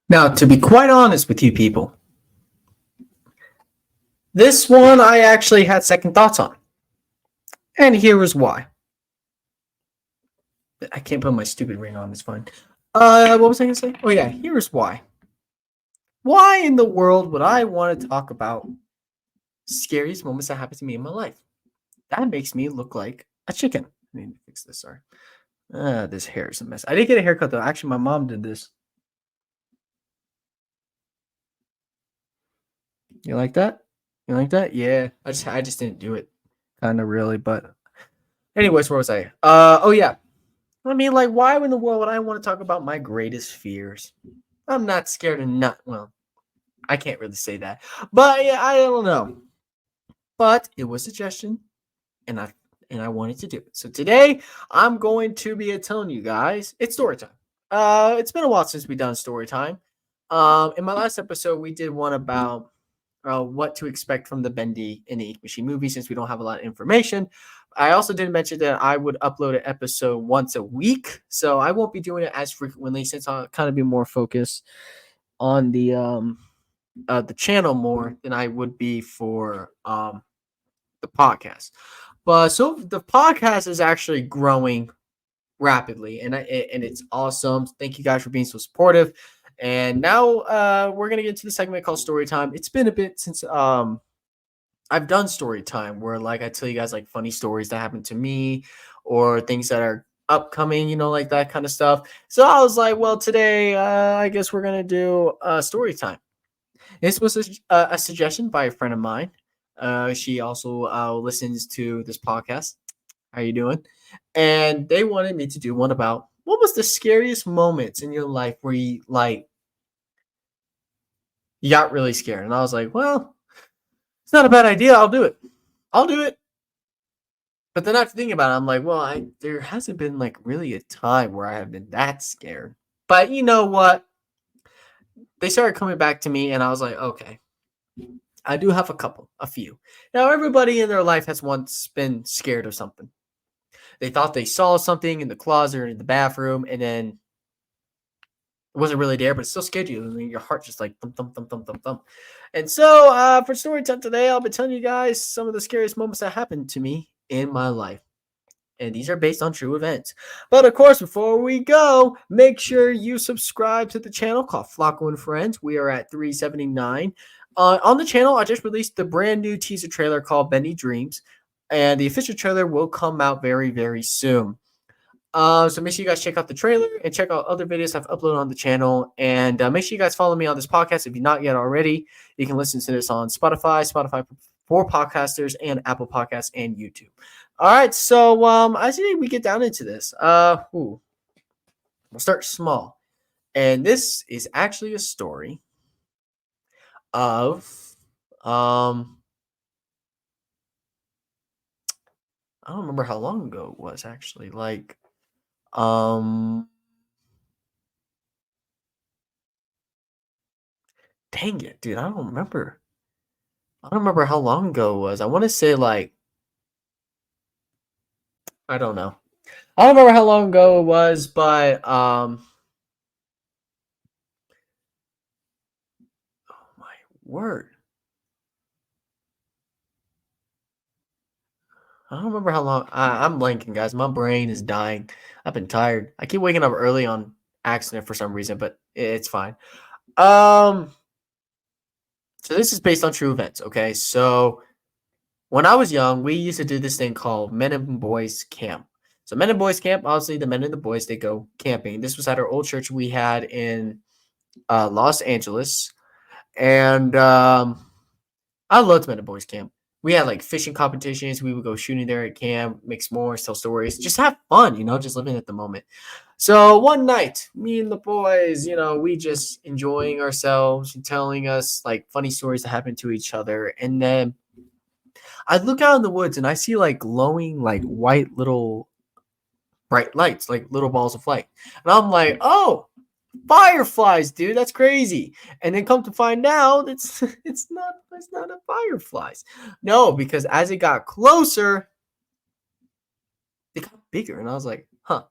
Now, to be quite honest with you people, this one I actually had second thoughts on. And here is why. I can't put my stupid ring on, it's fine. What was I gonna say? Oh yeah, here's why. Why in the world would I want to talk about scariest moments that happened to me in my life? That makes me look like a chicken. I need to fix this, sorry. This hair is a mess. I didn't get a haircut though. Actually, my mom did this. You like that? You like that? Yeah. I just didn't do it. Kind of really, but anyways, where was I? Oh yeah. I mean, like, why in the world would I want to talk about my greatest fears? I'm not scared of not. Well, I can't really say that, but yeah, I don't know. But it was a suggestion, and I wanted to do it. So today I'm going to be telling you guys it's story time. It's been a while since we've done story time. In my last episode, we did one about what to expect from the Bendy and the Ink Machine movie since we don't have a lot of information. I also did mention that I would upload an episode once a week, so I won't be doing it as frequently since I'll kind of be more focused on the channel more than I would be for the podcast. But so the podcast is actually growing rapidly, and it's awesome. Thank you guys for being so supportive. And now we're gonna get into the segment called story time. It's been a bit since I've done story time where like I tell you guys like funny stories that happened to me or things that are upcoming, like that kind of stuff. So I was like, well, today I guess we're gonna do story time. This was a suggestion by a friend of mine. She also listens to this podcast. How you doing? And they wanted me to do one about what was the scariest moments in your life where you got really scared. And I was like, well, it's not a bad idea. I'll do it. I'll do it. But then after thinking about it, I'm like, well, there hasn't been like really a time where I have been that scared. But you know what? They started coming back to me, and I was like, okay, I do have a few. Now, everybody in their life has once been scared of something. They thought they saw something in the closet or in the bathroom, and then it wasn't really there, but it still scared you. And your heart just like thump, thump, thump, thump, thump, thump. And so for story time today, I'll be telling you guys some of the scariest moments that happened to me in my life. And these are based on true events. But of course, before we go, make sure you subscribe to the channel called Flacco and Friends. We are at 379. On the channel, I just released the brand new teaser trailer called Benny Dreams. And the official trailer will come out very, very soon. So make sure you guys check out the trailer and check out other videos I've uploaded on the channel. And make sure you guys follow me on this podcast if you're not yet already. You can listen to this on Spotify for podcasters, and Apple Podcasts and YouTube. All right, so I think we get down into this. We'll start small, and this is actually a story of I don't remember how long ago it was actually. Like dang it, dude, I don't remember. I don't remember how long ago it was. I want to say like I don't know. I don't remember how long ago it was, but oh my word. I don't remember how long. I'm blanking, guys. My brain is dying. I've been tired. I keep waking up early on accident for some reason, but it's fine. Um, so this is based on true events. Okay, so when I was young, we used to do this thing called Men and Boys Camp. So Men and Boys Camp, obviously the men and the boys they go camping. This was at our old church we had in Los Angeles, and I loved Men and Boys Camp. We had like fishing competitions. We would go shooting there at camp, make s'mores, tell stories, just have fun, just living at the moment. So one night, me and the boys, we just enjoying ourselves and telling us like funny stories that happened to each other. And then I look out in the woods and I see like glowing, like white little bright lights, like little balls of light. And I'm like, oh, fireflies, dude, that's crazy. And then come to find out it's not a fireflies. No, because as it got closer, they got bigger, and I was like, huh,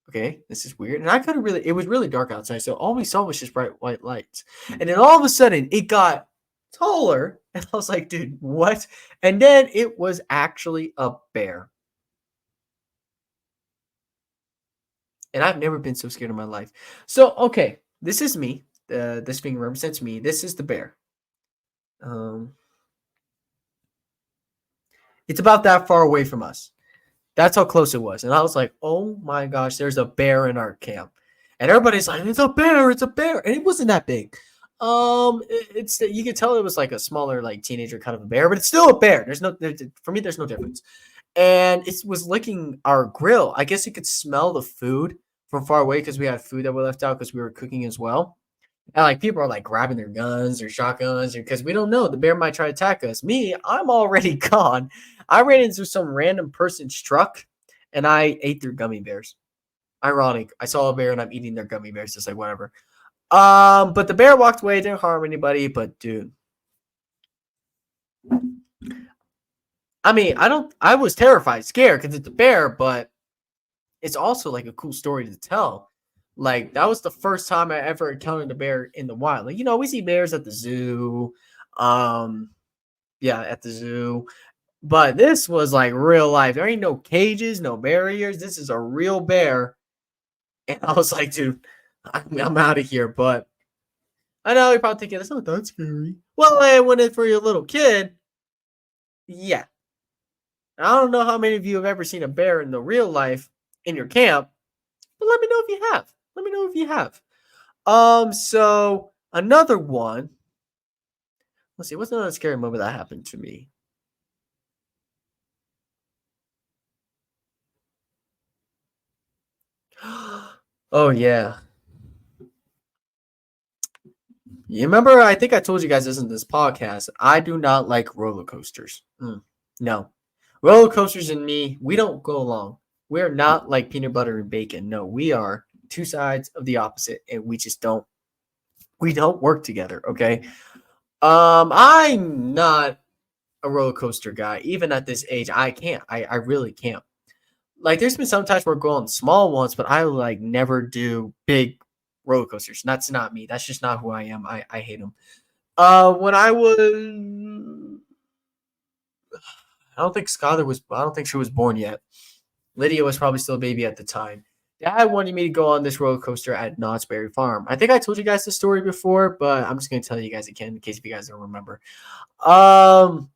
Okay, this is weird. And I couldn't really, it was really dark outside. So all we saw was just bright white lights. And then all of a sudden it got taller. And I was like, dude, what? And then it was actually a bear. And I've never been so scared in my life. So, okay, this is me. This finger represents me. This is the bear. Um, it's about that far away from us. That's how close it was. And I was like, oh my gosh, there's a bear in our camp. And everybody's like, it's a bear, it's a bear. And it wasn't that big. It's you could tell it was like a smaller, like teenager kind of a bear, but it's still a bear. For me, there's no difference. And it was licking our grill. I guess it could smell the food from far away because we had food that we left out because we were cooking as well. And like people are like grabbing their guns or shotguns because we don't know the bear might try to attack us. Me, I'm already gone. I ran into some random person's truck and I ate their gummy bears. Ironic. I saw a bear and I'm eating their gummy bears. Just like whatever. But the bear walked away, didn't harm anybody. But dude, I mean, I was terrified, scared because it's a bear, but it's also like a cool story to tell. Like that was the first time I ever encountered a bear in the wild. Like, we see bears at the zoo. Um, yeah, at the zoo. But this was like real life. There ain't no cages, no barriers. This is a real bear. And I was like, dude, I'm out of here. But I know you're probably thinking, that's not that scary. Well, when it's for your little kid, yeah. I don't know how many of you have ever seen a bear in the real life in your camp, but let me know if you have. Let me know if you have. So another one. Let's see, what's another scary moment that happened to me? Oh yeah. You remember, I think I told you guys this in this podcast. I do not like roller coasters. No. Roller coasters and me, we don't go along. We're not like peanut butter and bacon. No, we are two sides of the opposite, and we don't work together, okay? I'm not a roller coaster guy. Even at this age, I can't. I really can't. Like there's been some times where I go on small ones, but I like never do big roller coasters. That's not me. That's just not who I am. I hate them. When I was, I don't think Skylar was. I don't think she was born yet. Lydia was probably still a baby at the time. Dad wanted me to go on this roller coaster at Knott's Berry Farm. I think I told you guys the story before, but I'm just gonna tell you guys again in case if you guys don't remember. Um,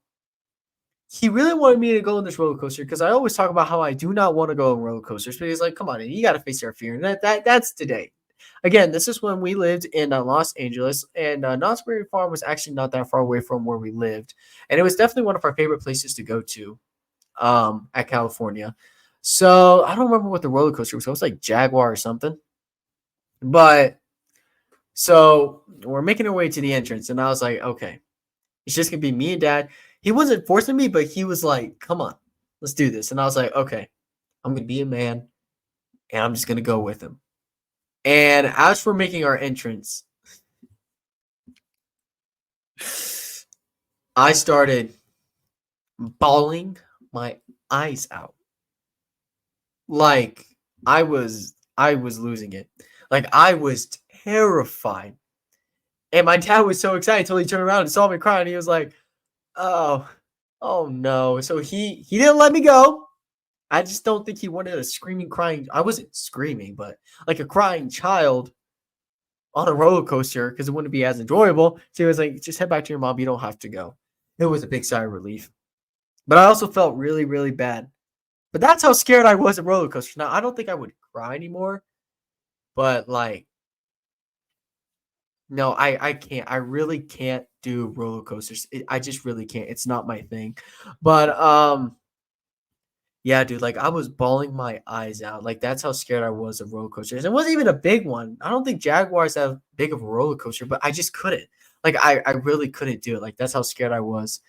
he really wanted me to go on this roller coaster because I always talk about how I do not want to go on roller coasters. But he's like, "Come on, you got to face your fear." And that's today. Again, this is when we lived in Los Angeles, and Knott's Berry Farm was actually not that far away from where we lived, and it was definitely one of our favorite places to go to, at California. So I don't remember what the roller coaster was. It was like Jaguar or something. But so we're making our way to the entrance, and I was like, okay, it's just gonna be me and Dad. He wasn't forcing me, but he was like, come on, let's do this. And I was like, okay, I'm gonna be a man, and I'm just gonna go with him. And as for making our entrance, I started bawling my eyes out. Like I was losing it. Like I was terrified. And my dad was so excited until he turned around and saw me crying. He was like, "Oh, oh no." So he didn't let me go. I just don't think he wanted a screaming, crying. I wasn't screaming, but like a crying child on a roller coaster because it wouldn't be as enjoyable. So he was like, just head back to your mom. You don't have to go. It was a big sigh of relief. But I also felt really, really bad. But that's how scared I was of roller coasters. Now, I don't think I would cry anymore, but like, no, I can't. I really can't do roller coasters. I just really can't. It's not my thing. But yeah, dude, like I was bawling my eyes out. Like that's how scared I was of roller coasters. It wasn't even a big one. I don't think Jaguars have big of a roller coaster, but I just couldn't. Like I really couldn't do it. Like that's how scared I was.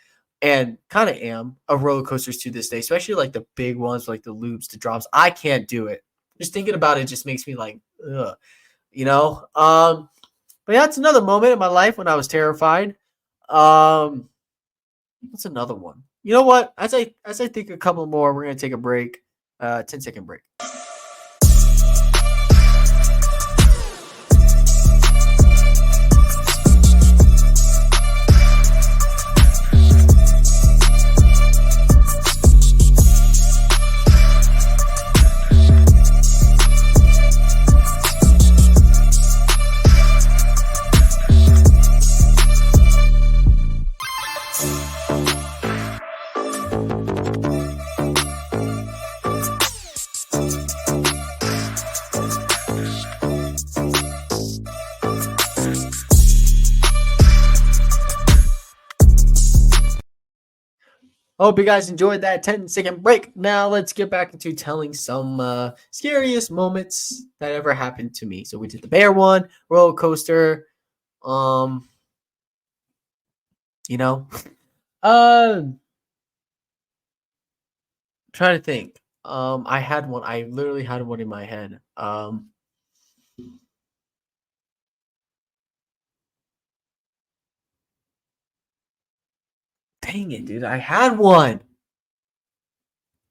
And kind of am of roller coasters to this day, especially like the big ones, like the loops, the drops. I can't do it. Just thinking about it just makes me like, ugh, you know. But yeah, it's another moment in my life when I was terrified. Um, What's another one? You know what? As I think a couple more, we're gonna take a break. 10-second break. Hope you guys enjoyed that 10-second break. Now let's get back into telling some scariest moments that ever happened to me. So we did the bear one, roller coaster. Um, you know, uh, trying to think. I had one. I literally had one in my head. Dang it, dude! I had one.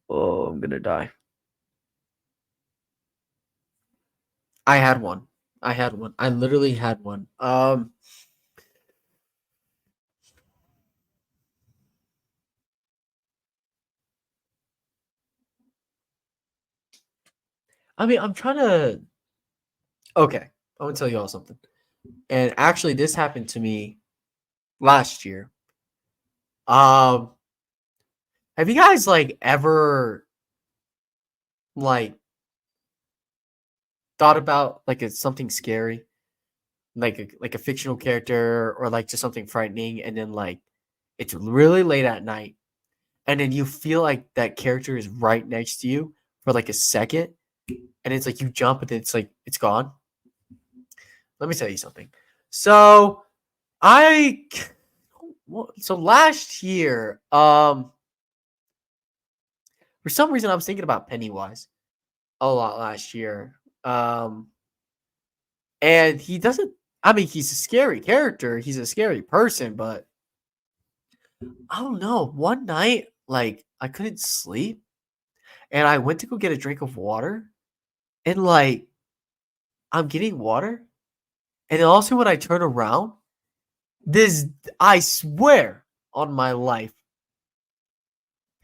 Oh, I'm gonna die. I had one. I had one. I literally had one. I mean, I'm trying to. Okay, I want to tell you all something. And actually, this happened to me last year. Um, have you guys like ever like thought about like it's something scary, like a fictional character or like just something frightening, and then like it's really late at night, and then you feel like that character is right next to you for like a second, and it's like you jump and it's like it's gone. Let me tell you something. So I so last year, for some reason I was thinking about Pennywise a lot last year. And he doesn't I mean, he's a scary character, he's a scary person, but I don't know. One night, like I couldn't sleep and I went to go get a drink of water and like I'm getting water and then also when I turn around, this I swear on my life,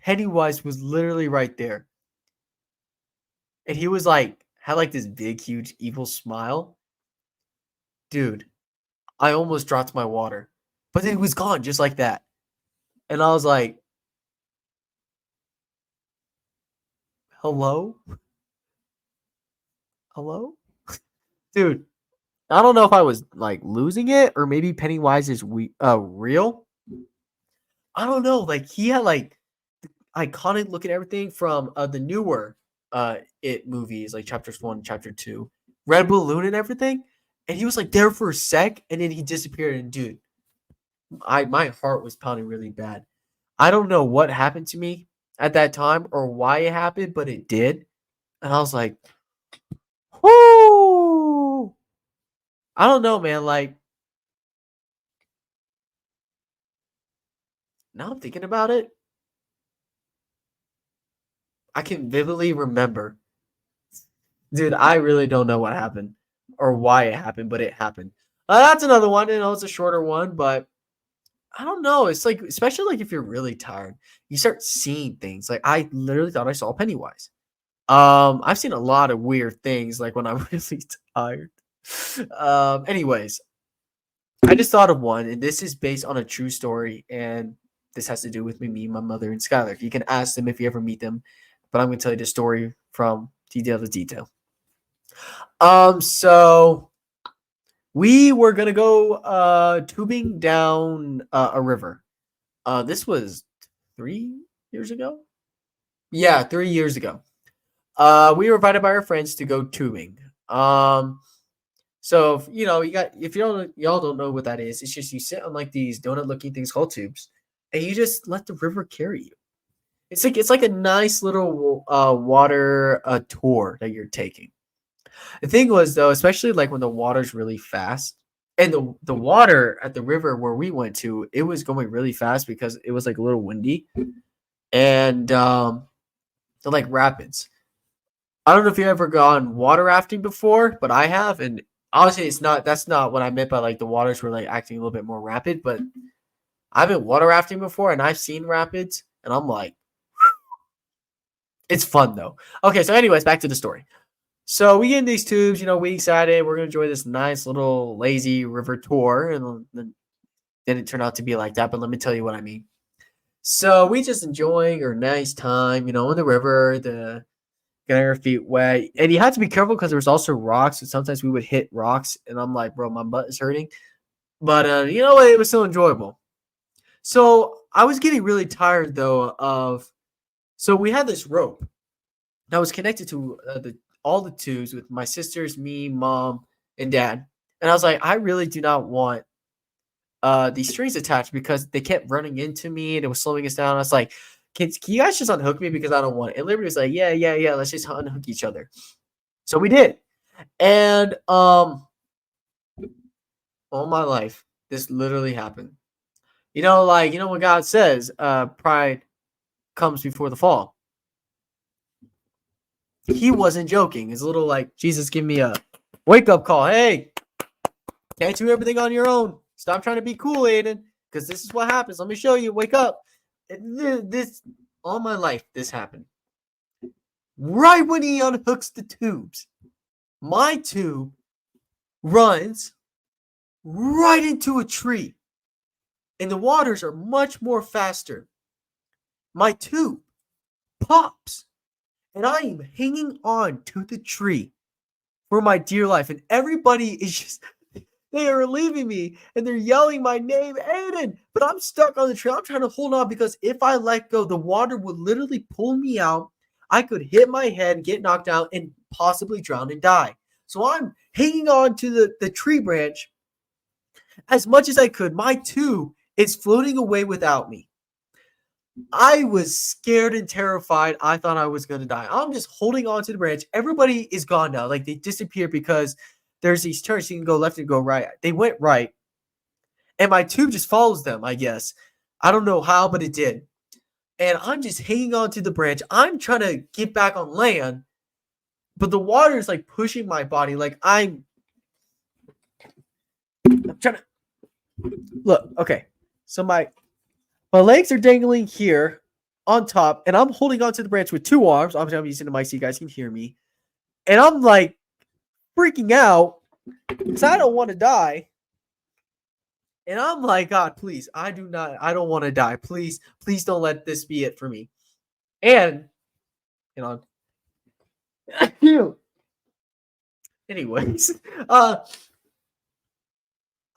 Pennywise was literally right there. And he was like had like this big huge evil smile. Dude, I almost dropped my water. But then it was gone just like that. And I was like, "Hello? Hello?" Dude, I don't know if I was like losing it or maybe Pennywise is real. I don't know. Like he had like iconic look at everything from the newer it movies like chapters 1, chapter 2, Red Balloon and everything. And he was like there for a sec and then he disappeared and dude, my heart was pounding really bad. I don't know what happened to me at that time or why it happened, but it did. And I was like, "Whoo!" I don't know, man. Like now I'm thinking about it, I can vividly remember. Dude, I really don't know what happened or why it happened, but it happened. That's another one. You know, it's a shorter one, but I don't know. It's like, especially like if you're really tired, you start seeing things. Like I literally thought I saw Pennywise. I've seen a lot of weird things, like when I'm really tired. Anyways, I just thought of one, and this is based on a true story, and this has to do with me, my mother, and Skylar. You can ask them if you ever meet them, but I'm going to tell you the story from detail to detail. So we were gonna go tubing down a river. This was 3 years ago. Yeah, 3 years ago. We were invited by our friends to go tubing. So you know, if you don't y'all don't know what that is, it's just you sit on like these donut looking things called tubes, and you just let the river carry you. It's like a nice little water tour that you're taking. The thing was though, especially like when the water's really fast, and the water at the river where we went to, it was going really fast because it was like a little windy, and they're like rapids. I don't know if you ever gone water rafting before, but I have, and honestly, it's not. That's not what I meant by like the waters were like acting a little bit more rapid. But I've been water rafting before, and I've seen rapids, and I'm like, it's fun though. Okay, so anyways, back to the story. So we get in these tubes, you know, we excited. We're gonna enjoy this nice little lazy river tour, and then didn't turn out to be like that. But let me tell you what I mean. So we just enjoying our nice time, you know, in the river. The getting our feet wet. And you had to be careful because there was also rocks, and sometimes we would hit rocks. And I'm like, bro, my butt is hurting. But you know what? It was still enjoyable. So I was getting really tired though of. So we had this rope that was connected to all the tubes with my sisters, me, mom, and dad. And I was like, I really do not want these strings attached because they kept running into me and it was slowing us down. I was like, can you guys just unhook me because I don't want it? And Liberty was like, yeah, let's just unhook each other. So we did. And all my life, this literally happened. You know, like, you know what God says, pride comes before the fall. He wasn't joking. It's a little like Jesus give me a wake up call. Hey, can't do everything on your own. Stop trying to be cool, Aiden, because this is what happens. Let me show you. Wake up. This all my life, this happened. Right when he unhooks the tubes, my tube runs right into a tree, and the waters are much more faster. My tube pops, and I am hanging on to the tree for my dear life, and everybody is just. They are leaving me and they're yelling my name, Aiden. But I'm stuck on the tree. I'm trying to hold on because if I let go, the water would literally pull me out. I could hit my head, get knocked out, and possibly drown and die. So I'm hanging on to the tree branch as much as I could. My tube is floating away without me. I was scared and terrified. I thought I was going to die. I'm just holding on to the branch. Everybody is gone now. Like they disappeared because there's these turns. You can go left and go right. They went right. And my tube just follows them, I guess. I don't know how, but it did. And I'm just hanging on to the branch. I'm trying to get back on land. But the water is like pushing my body. Like I'm trying to. Look, okay. So my legs are dangling here on top. And I'm holding on to the branch with two arms. Obviously, I'm using the mic so you guys can hear me. And I'm like freaking out. Because I don't want to die. And I'm like, God, please, I don't want to die. Please don't let this be it for me. And, you know, anyways, I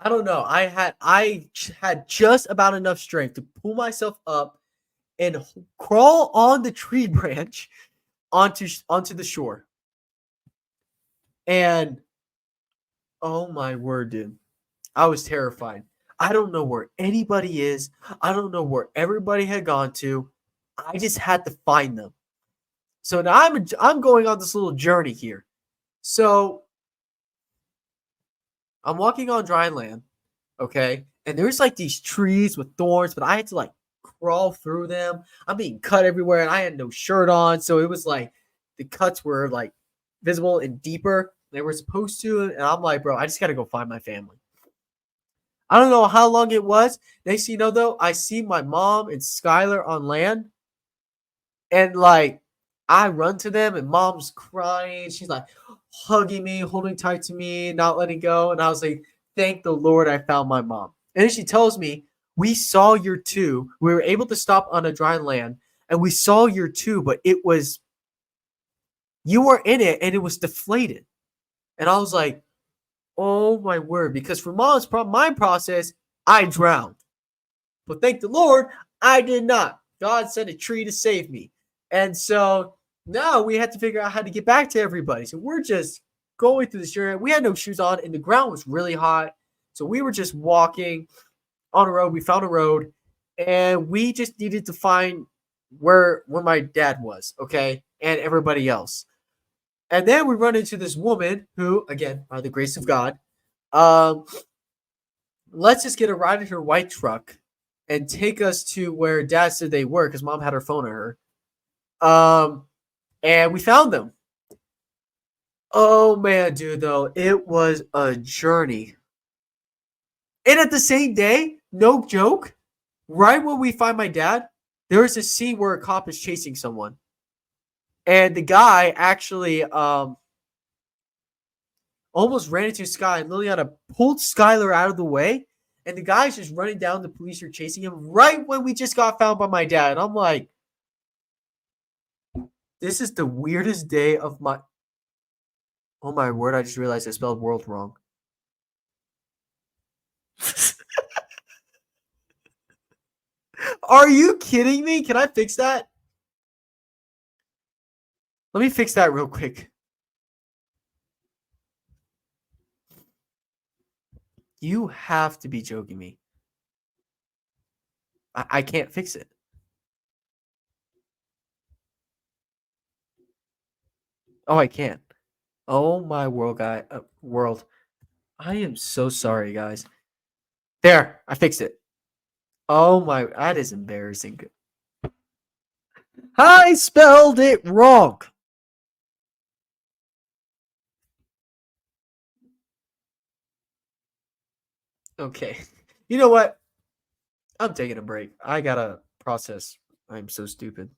don't know. I had just about enough strength to pull myself up and crawl on the tree branch onto the shore. And, oh my word, dude. I was terrified. I don't know where anybody is. I don't know where everybody had gone to. I just had to find them. So now I'm going on this little journey here. So I'm walking on dry land, okay? And there's like these trees with thorns, but I had to like crawl through them. I'm being cut everywhere, and I had no shirt on, so it was like the cuts were like visible and deeper than they were supposed to. And I'm like, bro, I just gotta go find my family. I don't know how long it was. Next thing you know, though, I see my mom and Skylar on land. And, like, I run to them, and mom's crying. She's, like, hugging me, holding tight to me, not letting go. And I was like, thank the Lord I found my mom. And then she tells me, we saw your tube. We were able to stop on a dry land, and we saw your tube, but it was – you were in it, and it was deflated. And I was like, oh my word, because for my process, I drowned. But thank the Lord, I did not. God sent a tree to save me. And so now we had to figure out how to get back to everybody. So we're just going through this journey. We had no shoes on, and the ground was really hot. So we were just walking on a road. We found a road, and we just needed to find where my dad was, okay, and everybody else. And then we run into this woman who, again, by the grace of God, let's just get a ride in her white truck and take us to where dad said they were because mom had her phone on her. And we found them. Oh, man, dude, though, it was a journey. And at the same day, no joke, right when we find my dad, there is a scene where a cop is chasing someone. And the guy actually almost ran into Sky, and Liliana pulled Skylar out of the way. And the guy's just running down. The police are chasing him right when we just got found by my dad. And I'm like, This is the weirdest day of my. Oh my word! I just realized I spelled world wrong. Are you kidding me? Can I fix that? Let me fix that real quick. You have to be joking me. I can't fix it. Oh, I can't. Oh my world, world. I am so sorry, guys. There, I fixed it. Oh my, that is embarrassing. I spelled it wrong. Okay. You know what? I'm taking a break. I gotta process. I'm so stupid.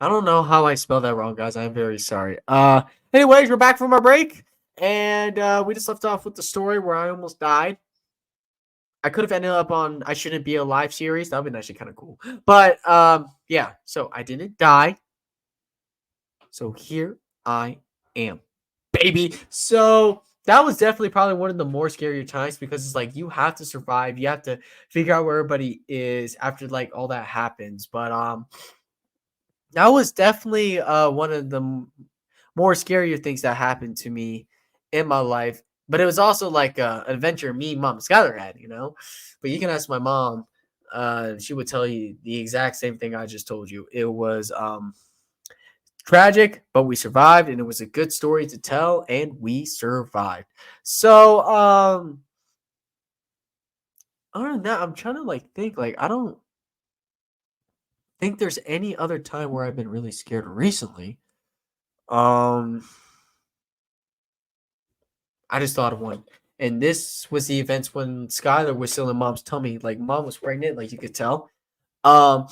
I don't know how I spelled that wrong, guys. I'm very sorry. Anyways, we're back from our break, and we just left off with the story where I almost died. I could have ended up on I Shouldn't Be Alive series. That would been actually kind of cool. But yeah, so I didn't die. So here I am, baby. So that was definitely probably one of the more scarier times because it's like you have to survive. You have to figure out where everybody is after like all that happens. But that was definitely one of the more scarier things that happened to me in my life. But it was also like an adventure me, mom, Skylar had, you know. But you can ask my mom; she would tell you the exact same thing I just told you. It was tragic, but we survived, and it was a good story to tell, and we survived. So, other than that, I'm trying to like think. Like, I don't think there's any other time where I've been really scared recently. Um, I just thought of one. And this was the events when Skylar was still in mom's tummy. Like mom was pregnant, like you could tell. Um,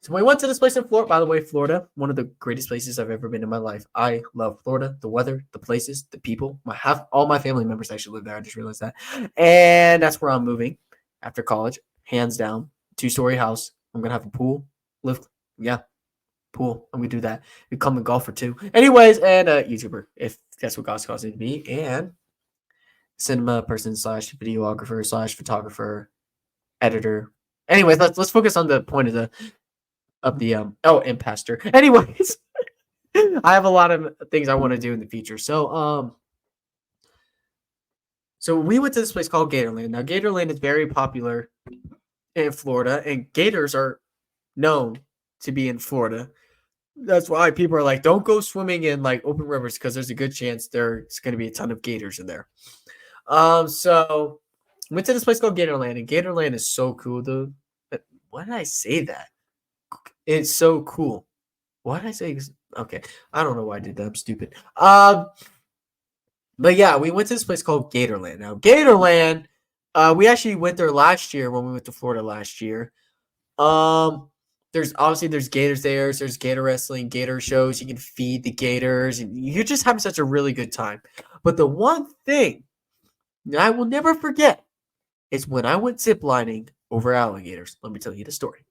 so we went to this place in Florida. By the way, Florida, one of the greatest places I've ever been in my life. I love Florida, the weather, the places, the people. My half all my family members actually live there. I just realized that. And that's where I'm moving after college. Hands down. 2-story house. I'm gonna have a pool. Live yeah, pool. I'm gonna do that. Become a golfer too. Anyways, and a YouTuber, if that's what God's causing me to be. And cinema person slash videographer slash photographer, editor. Anyways, let's focus on the point of the and pastor. Anyways, I have a lot of things I want to do in the future. So we went to this place called Gatorland. Now Gatorland is very popular in Florida, and gators are known to be in Florida. That's why people are like, don't go swimming in like open rivers because there's a good chance there's going to be a ton of gators in there. So went to this place called Gatorland, and Gatorland is so cool, dude. Why did I say that? It's so cool. Why did I say? Okay, I don't know why I did that. I'm stupid. But yeah, we went to this place called Gatorland. Now, Gatorland, we actually went there last year when we went to Florida last year. There's gators there. There's gator wrestling, gator shows. You can feed the gators, and you're just having such a really good time. But the one thing that I will never forget is when I went ziplining over alligators. Let me tell you the story.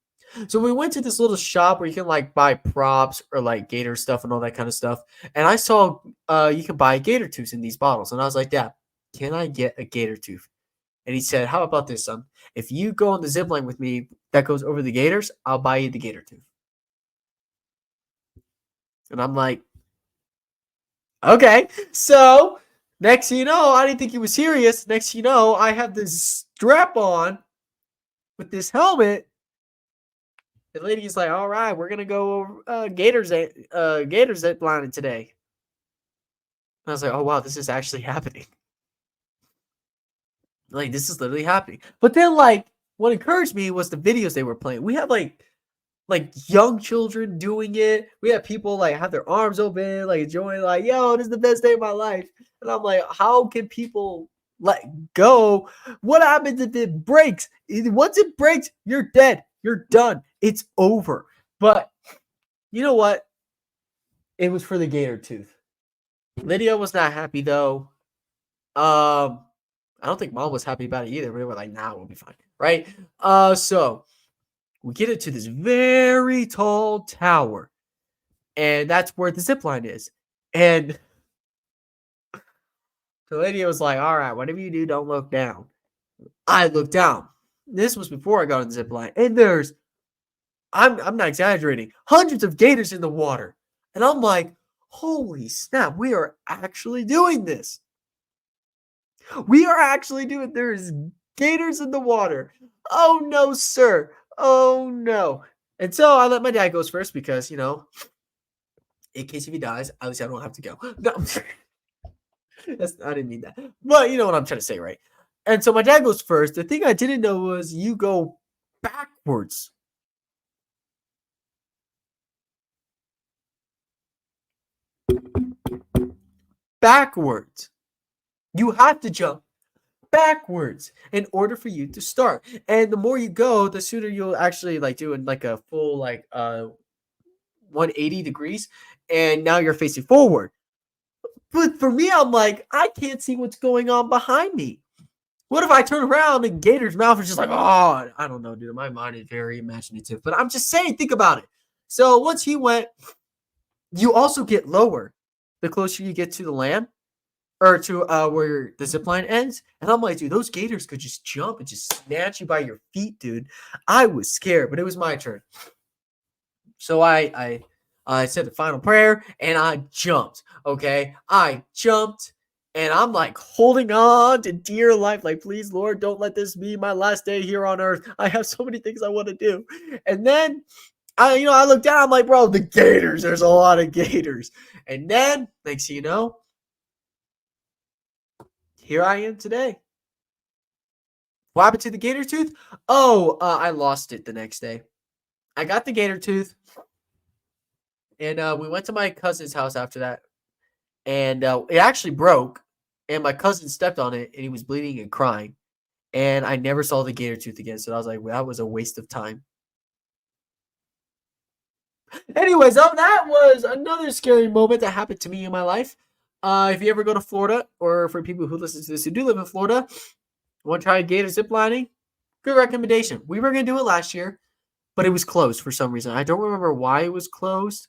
So we went to this little shop where you can like buy props or like gator stuff and all that kind of stuff. And I saw you can buy gator tooth in these bottles. And I was like, Dad, can I get a gator tooth? And he said, how about this, son? If you go on the zip line with me that goes over the gators, I'll buy you the gator tooth. And I'm like, okay. So next thing you know, I didn't think he was serious. Next thing you know, I have this strap on with this helmet. The lady's like, all right, we're gonna go gators zip lining today. And I was like, oh wow, this is actually happening. Like, this is literally happening. But then, like, what encouraged me was the videos they were playing. We had like young children doing it. We had people like have their arms open, like enjoying, like, yo, this is the best day of my life. And I'm like, how can people let go? What happens if it breaks? Once it breaks, you're dead. You're done. It's over. But you know what? It was for the gator tooth. Lydia was not happy though. I don't think mom was happy about it either. We were like, nah, we'll be fine. Right? So we get into this very tall tower, and that's where the zip line is. And the lady was like, all right, whatever you do, don't look down. I looked down. This was before I got on the zip line. And there's, I'm not exaggerating, hundreds of gators in the water. And I'm like, holy snap, we are actually doing this. We are actually doing, there's gators in the water. Oh no, sir. Oh no. And so I let my dad go first because, you know, in case if he dies, at least I don't have to go. No, I didn't mean that. But you know what I'm trying to say, right? And so my dad goes first. The thing I didn't know was you go backwards. Backwards. You have to jump backwards in order for you to start. And the more you go, the sooner you'll actually like do in like a full like 180 degrees, and now you're facing forward. But for me, I'm like, I can't see what's going on behind me. What if I turn around and Gator's mouth is just like, oh, I don't know, dude. My mind is very imaginative. But I'm just saying, think about it. So once he went, you also get lower the closer you get to the land or to where the zip line ends. And I'm like, dude, those gators could just jump and just snatch you by your feet, dude. I was scared, but it was my turn. So I said the final prayer and I jumped. Okay. I jumped and I'm like holding on to dear life. Like, please, Lord, don't let this be my last day here on earth. I have so many things I want to do. And then I look down, I'm like, bro, the gators, there's a lot of gators. And then, next thing you know, here I am today. What happened to the gator tooth? Oh, I lost it the next day. I got the gator tooth. And we went to my cousin's house after that. And it actually broke. And my cousin stepped on it and he was bleeding and crying. And I never saw the gator tooth again. So I was like, well, that was a waste of time. Anyways, that was another scary moment that happened to me in my life. If you ever go to Florida, or for people who listen to this who do live in Florida, want to try gator ziplining, good recommendation. We were going to do it last year, but it was closed for some reason. I don't remember why it was closed.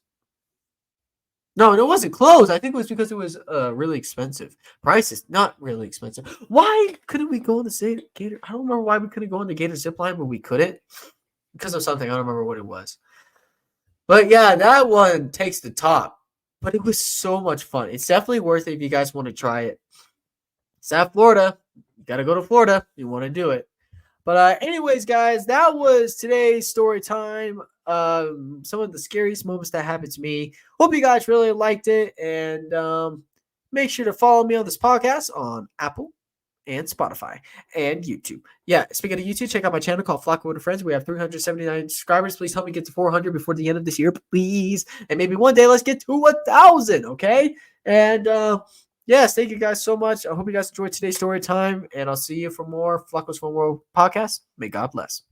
No, it wasn't closed. I think it was because it was really expensive. Prices, not really expensive. Why couldn't we go on the gator? I don't remember why we couldn't go on the gator zipline, but we couldn't. Because of something. I don't remember what it was. But yeah, that one takes the top. But it was so much fun. It's definitely worth it if you guys want to try it. South Florida. You got to go to Florida. You want to do it. But anyways, guys, that was today's story time. Some of the scariest moments that happened to me. Hope you guys really liked it. And make sure to follow me on this podcast on Apple and Spotify and YouTube. Yeah, speaking of YouTube, check out my channel called Flocko and Friends. We have 379 subscribers. Please help me get to 400 before the end of this year, please. And maybe one day let's get to 1,000, okay? And yes, thank you guys so much. I hope you guys enjoyed today's story time, and I'll see you for more Flocko's Fun World podcast. May God bless.